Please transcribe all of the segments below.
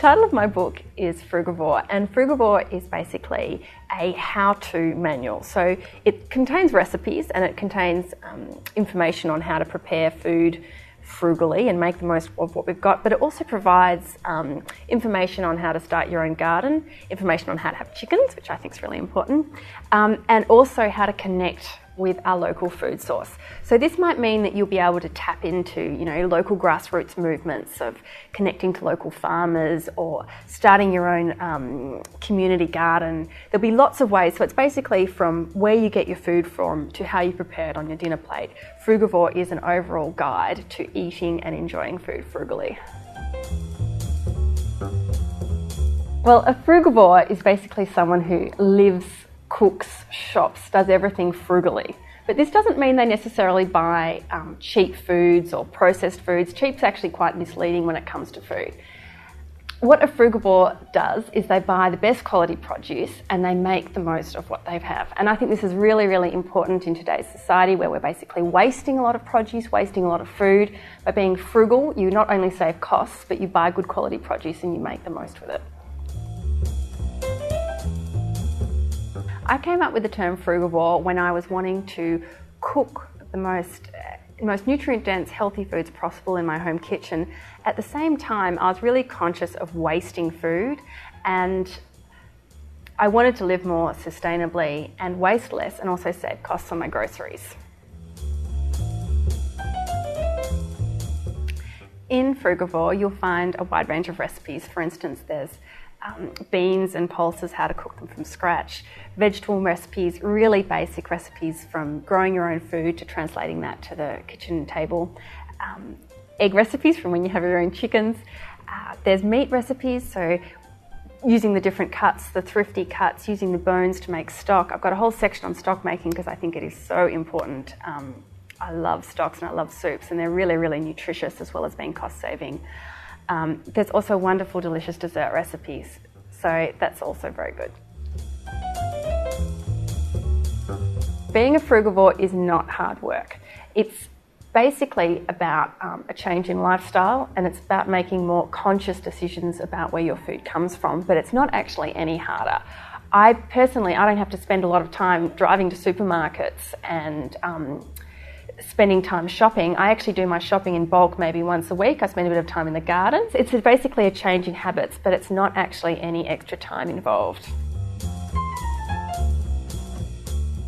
title of my book is Frugavore, and Frugavore is basically a how-to manual. So it contains recipes and it contains information on how to prepare food frugally and make the most of what we've got, but it also provides information on how to start your own garden, information on how to have chickens, which I think is really important, and also how to connect with our local food source. So this might mean that you'll be able to tap into, local grassroots movements of connecting to local farmers or starting your own community garden. There'll be lots of ways. So it's basically from where you get your food from to how you prepare it on your dinner plate. Frugavore is an overall guide to eating and enjoying food frugally. Well, a frugavore is basically someone who lives, cooks, shops, does everything frugally. But this doesn't mean they necessarily buy cheap foods or processed foods. Cheap's actually quite misleading when it comes to food. What a frugavore does is they buy the best quality produce and they make the most of what they have. And I think this is really, really important in today's society where we're basically wasting a lot of produce, wasting a lot of food. By being frugal, you not only save costs, but you buy good quality produce and you make the most with it. I came up with the term frugavore when I was wanting to cook the most nutrient-dense, healthy foods possible in my home kitchen. At the same time, I was really conscious of wasting food, and I wanted to live more sustainably and waste less and also save costs on my groceries. In Frugavore, you'll find a wide range of recipes. For instance, there's beans and pulses, how to cook them from scratch, vegetable recipes, really basic recipes from growing your own food to translating that to the kitchen table, egg recipes from when you have your own chickens. There's meat recipes, so using the different cuts, the thrifty cuts, using the bones to make stock. I've got a whole section on stock making because I think it is so important. I love stocks and I love soups, and they're really, really nutritious as well as being cost saving. There's also wonderful, delicious dessert recipes, so that's also very good. Being a frugavore is not hard work. It's basically about a change in lifestyle, and it's about making more conscious decisions about where your food comes from, but it's not actually any harder. I don't have to spend a lot of time driving to supermarkets and spending time shopping. I actually do my shopping in bulk maybe once a week. I spend a bit of time in the gardens. It's basically a change in habits, but it's not actually any extra time involved.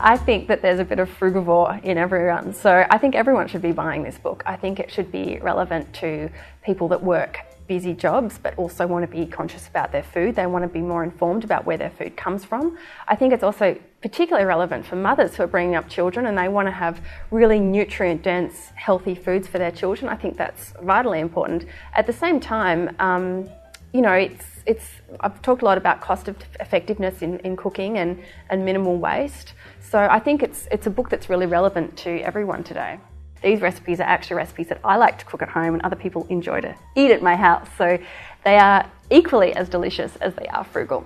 I think that there's a bit of frugavore in everyone, so I think everyone should be buying this book. I think it should be relevant to people that work busy jobs but also want to be conscious about their food. They want to be more informed about where their food comes from. I think it's also particularly relevant for mothers who are bringing up children and they want to have really nutrient-dense, healthy foods for their children. I think that's vitally important. At the same time, I've talked a lot about cost effectiveness in cooking and minimal waste. So I think it's a book that's really relevant to everyone today. These recipes are actually recipes that I like to cook at home and other people enjoy to eat at my house. So they are equally as delicious as they are frugal.